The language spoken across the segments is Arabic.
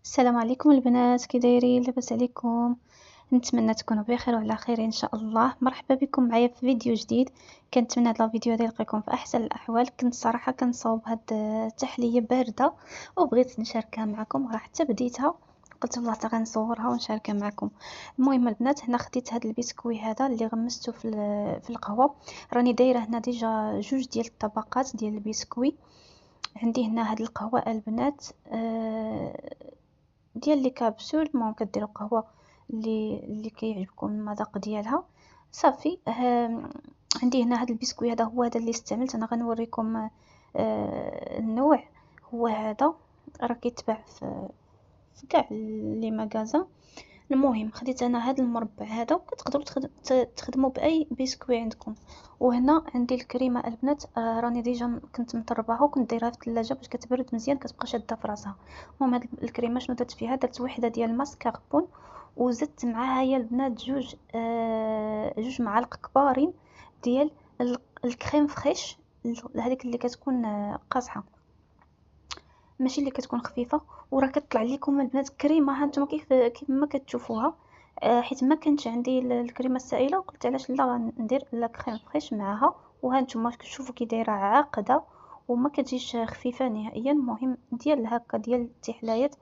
السلام عليكم البنات، كي دايرين؟ لاباس عليكم؟ نتمنى تكونوا بخير وعلى خير ان شاء الله. مرحبا بكم معايا في فيديو جديد. كنتمنى هذا الفيديو هذا يلقيكم في احسن الاحوال. كنت صراحه كنصاوب هاد التحليه بارده وبغيت نشاركها معكم، راه حتى بديتها قلت والله حتى غنصورها ونشاركها معكم. المهم البنات، هنا خديت هاد البسكوي هذا اللي غمسته في القهوه. راني دايره هنا ديجا جوج ديال الطبقات ديال البسكوي. عندي هنا هاد القهوه البنات ديال لي كابسول. المهم كديروا قهوه اللي كيعجبكم المذاق ديالها. صافي. عندي هنا هذا البسكوي، هذا هو هذا اللي استعملت. انا غنوريكم النوع. هو هذا راه كيتباع في كاع لي مغازا. المهم خديت انا هذا المربع هذا، وكتقدروا تخدموا باي بسكوي عندكم. وهنا عندي الكريمه البنات، راني ديجا كنت مطرباها وكنت دايرها في الثلاجه باش كتبرد مزيان، كتبقى شاده في راسها. المهم هاد الكريمه شنو درت فيها؟ درت وحده ديال الماسكاربون، وزدت معاها يا البنات جوج معالق كبارين ديال الكريم فريش، هذيك اللي كتكون قاصحه، ماشي اللي كتكون خفيفه. وراه كطلع لكم البنات كريمه، ها نتوما كيف ما كتشوفوها. حيت ما كانش عندي الكريمه السائله، وقلت علاش لا ندير لا كريم فريش معاها. وها نتوما كتشوفوا كي دايره عاقده وما كتجيش خفيفه نهائيا. المهم ديال هكا ديال التحلايات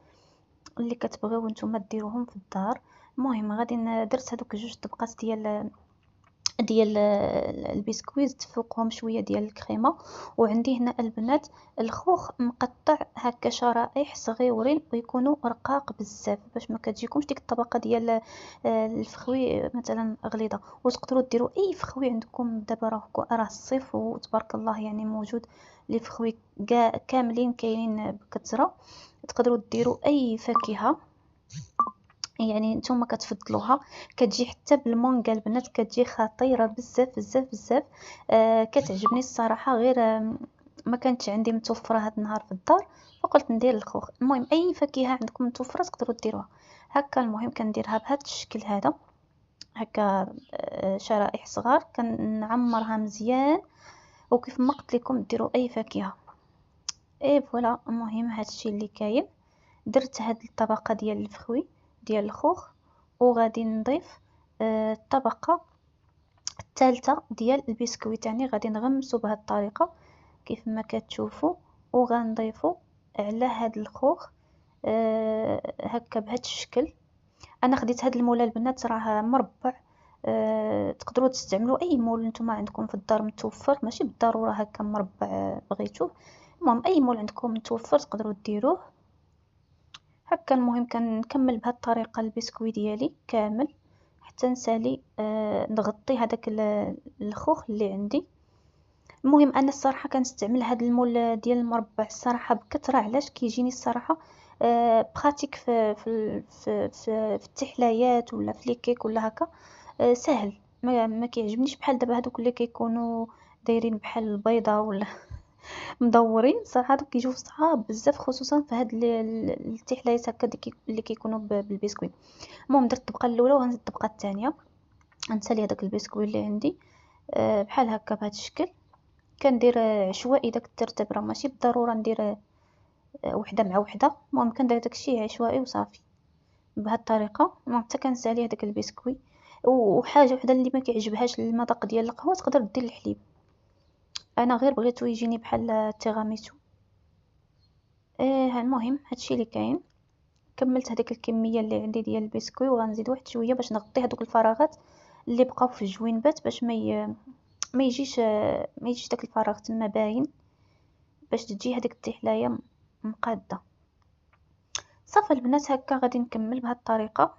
اللي كتبغيو نتوما ديروهم في الدار. المهم غادي درت هذوك جوج طبقات ديال البسكويت، زدت فوقهم شويه ديال الكريمه. وعندي هنا البنات الخوخ مقطع هكا شرائح صغيورين، ويكونوا رقاق بزاف باش ما كتجيكمش ديك الطبقه ديال الفخوي مثلا غليظه. وتقدروا ديروا اي فخوي عندكم. دابا راه الصيف وتبارك الله يعني موجود لي فخوي كاملين كاينين بكثره. تقدروا ديروا اي فاكهه يعني نتوما كتفضلوها. كتجي حتى بالمانغا البنات، كتجي خطيره بزاف بزاف بزاف. كتعجبني الصراحه، غير ما كانتش عندي متوفره هاد النهار في الدار، فقلت ندير الخوخ. المهم اي فاكهه عندكم متوفره تقدروا ديروها هكا. المهم كنديرها بهذا الشكل هذا هكا، شرائح صغار كنعمرها مزيان. وكيف ما قلت لكم ديروا اي فاكهه. اي فوالا. المهم هادشي اللي كاين. درت هاد الطبقه ديال الفخوي ديال الخوخ، وغادي نضيف الطبقه الثالثه ديال البسكويت تاعي. غادي نغمسو بهاد الطريقه كيف ما كتشوفوا، وغنضيفو على هاد الخوخ هكا بهاد الشكل. انا خديت هاد المول البنات راه مربع. تقدروا تستعملوا اي مول نتوما عندكم في الدار متوفر، ماشي بالضروره هكا مربع بغيتوه. المهم اي مول عندكم متوفر تقدروا ديروه هكا. المهم كنكمل بهاد الطريقه البسكوي ديالي كامل حتى نسالي نغطي هذاك الخوخ اللي عندي. المهم انا الصراحه كنستعمل هاد المول ديال المربع الصراحه بكثره. علاش؟ كيجيني الصراحه براتيك في التحلايات ولا في لي كيك ولا هكا. سهل. ما كيعجبنيش بحال دابا هادوك اللي كيكونوا دايرين بحال البيضه ولا مدورين. صراحه دوك كيجيو صعاب بزاف، خصوصا في هاد التحلايات هكا اللي كيكونوا بالبسكويت. المهم درت الطبقه الاولى وغنزيد الطبقه الثانيه. غنسالي هذاك البسكويت اللي عندي بحال هكا بهذا الشكل. كندير عشوائي داك الترتيب، راه ماشي بالضروره ندير وحده مع وحده. المهم كندير داكشي عشوائي وصافي بهذه الطريقه. المهم حتى كنسالي هذاك البسكويت. وحاجه وحده اللي ما كيعجبهاش المذاق ديال القهوه تقدر دير الحليب. انا غير بغيتو يجيني بحال التيراميسو. المهم هادشي اللي كاين. كملت هذيك الكميه اللي عندي ديال البسكوي، وغنزيد واحد شويه باش نغطي هذوك الفراغات اللي بقاو في الجوينبات، باش ما يجيش داك الفراغ تما باين، باش تجي هذيك التحلايه مقاده. صافي البنات هكا غادي نكمل بهذه الطريقه.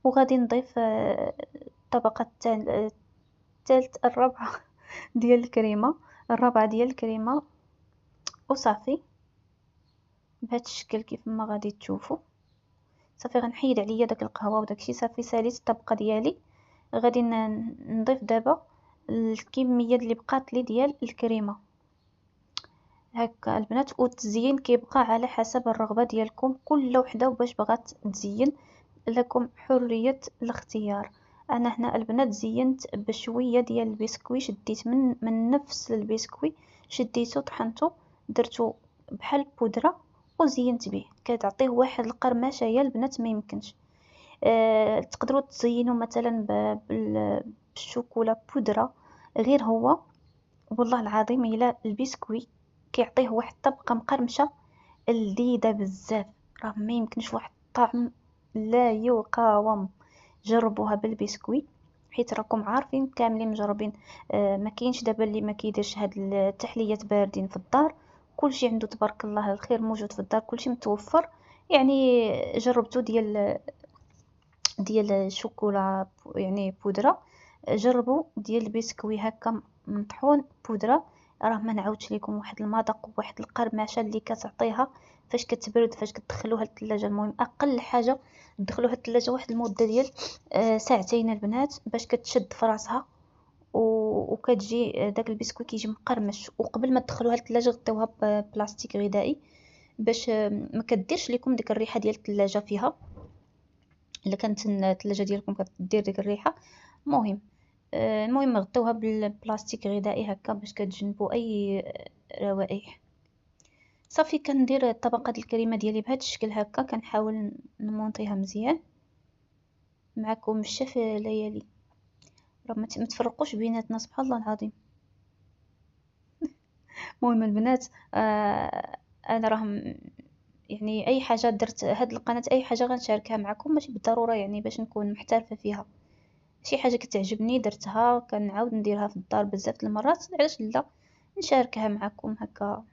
وغادي نضيف الطبقه الرابعه ديال الكريمه، وصافي بهذا الشكل كيف ما غادي تشوفوا. صافي غنحيد عليا داك القهوه وداكشي. صافي ساليت الطبقه ديالي. غادي نضيف دابا الكميه اللي بقات لي ديال الكريمه هكا البنات. والتزيين كيبقى على حسب الرغبه ديالكم، كل وحده وباش بغات تزين، لكم حريه الاختيار. انا هنا البنات زينت بشويه ديال البسكوي، شديت من نفس البسكوي، شديته طحنته درته بحال بودره وزينت به، كتعطيه واحد القرمشه يا البنات ما يمكنش. تقدروا تزينوا مثلا بالشوكولا بودره، غير هو والله العظيم الا البسكوي كيعطيه واحد الطبقه مقرمشه لذيذه بزاف، راه ما يمكنش واحد الطعم لا يقاوم. جربوها بالبسكوي، حيت راكم عارفين كاملين مجربين. ما كاينش دابا اللي ما كيديرش هاد التحليات باردين في الدار، كلشي عنده تبارك الله الخير موجود في الدار، كلشي متوفر. يعني جربتو ديال الشوكولا يعني بودره، جربوا ديال البسكوي هكا مطحون بودره، راه ما نعاودش لكم واحد المذاق وواحد القرمشه اللي كتعطيها فاش كتبرد، فاش كتدخلوها للثلاجه. المهم اقل حاجه تدخلوها للثلاجه واحد المده ديال ساعتين البنات باش كتشد في راسها، وكتجي داك البسكوي كيجي مقرمش. وقبل ما تدخلوها للثلاجه غطيوها ببلاستيك غذائي باش ما كديرش لكم ديك الريحه ديال الثلاجه فيها، الا كانت الثلاجه ديالكم كدير ديك الريحه. المهم المهم غطيوها بالبلاستيك غذائي هكا باش كتجنبوا اي روائح. صافي كندير الطبقه ديال الكريمه ديالي بهذا الشكل هكا، كنحاول نمونطيها مزيان معكم الشيف ليالي، راه ما تفرقوش بيناتنا سبحان الله العظيم. المهم البنات انا راه يعني اي حاجه درت هاد القناه، اي حاجه غنشاركها معكم، ماشي بالضروره يعني باش نكون محترفه فيها. شي حاجه كتعجبني درتها كنعاود نديرها في الدار بزاف د المرات، علاش لا نشاركها معكم هكا.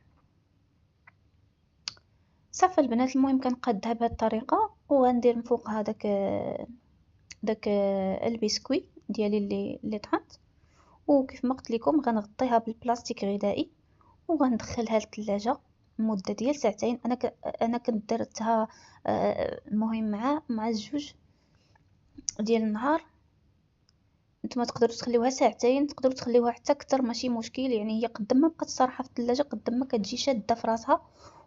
صافي البنات المهم كنقادها بهذه الطريقه، وغندير من فوق هذاك البسكوي ديالي اللي طحنت، وكيف ما قلت لكم غنغطيها بالبلاستيك غذائي وغندخلها للثلاجه مده ديال ساعتين. انا كنت درتها المهم مع الجوج ديال النهار. نتوما تقدروا تخليوها ساعتين، تقدروا تخليوها حتى اكثر، ماشي مشكل. يعني هي قد ما بقات صراحه في الثلاجه قد ما كتجي شاده في راسها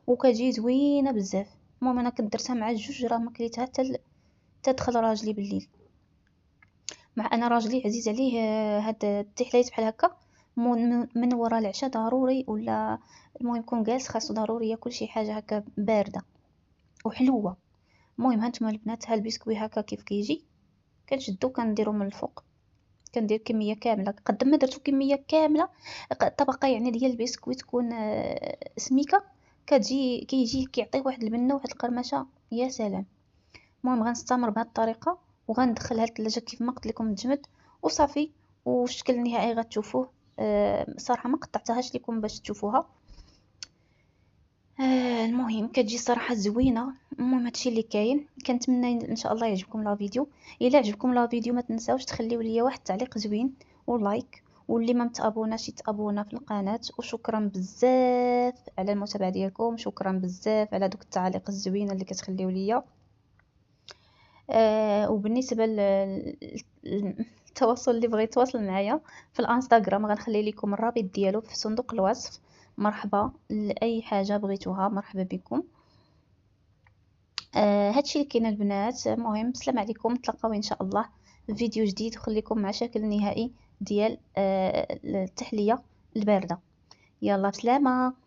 وكتجي زوينه بزاف. المهم انا كنت درتها مع الجوج، راه ما كليتها حتى تدخل راجلي بالليل. مع انا راجلي عزيز عليه هاد التحليات بحال هكا من وراء العشاء ضروري، ولا المهم يكون جالس خاصو ضروري ياكل شي حاجه هكا بارده وحلوه. المهم هانتوما البنات، ها البسكوي هكا كيف كيجي كنشدو كنديرو من الفوق، كندير كميه كامله. قد ما درتو كميه كامله طبقه يعني ديال البسكويت تكون سميكه، كيجي كيعطي واحد البنه واحد القرمشه يا سلام. المهم غنستمر بهذه الطريقه وغندخلها للثلاجه كيف ما قلت لكم تجمد وصافي. والشكل النهائي غتشوفوه. صراحه ما قطعتهاش لكم باش تشوفوها. المهم كتجي صراحه زوينه. المهم هادشي اللي كاين، كنتمنى ان شاء الله يعجبكم لا فيديو. الا عجبكم لا فيديو ما تنساوش تخليو ليا واحد التعليق زوين ولايك، واللي ما متابوناش يتابونا في القناه. وشكرا بزاف على المتابعه ديالكم، شكرا بزاف على دوك التعاليق الزوينه اللي كتخليو ليا. وبالنسبه للتواصل اللي بغى يتواصل معايا في الانستغرام غنخلي لكم الرابط ديالو في صندوق الوصف. مرحبا لاي حاجه بغيتوها، مرحبا بكم. هادشي اللي كاين البنات. المهم السلام عليكم، نتلاقاو ان شاء الله في فيديو جديد، وخليكم مع شكل نهائي ديال التحليه البارده. يلا بسلامه.